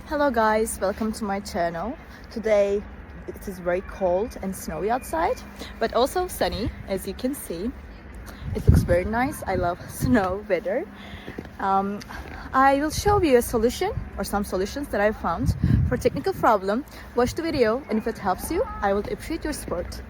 Hello guys, welcome to my channel. Today it is very cold and snowy outside, but also sunny, as you can see. It looks very nice. I love snow weather. I will show you a solution or some solutions that I found for technical problem. Watch the video, and if it helps you, I would appreciate your support.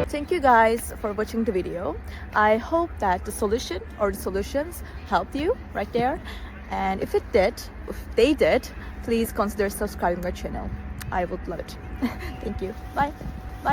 Thank you guys for watching the video. I hope that the solution or the solutions helped you right there. And if they did, please consider subscribing my channel. I would love it. Thank you. Bye.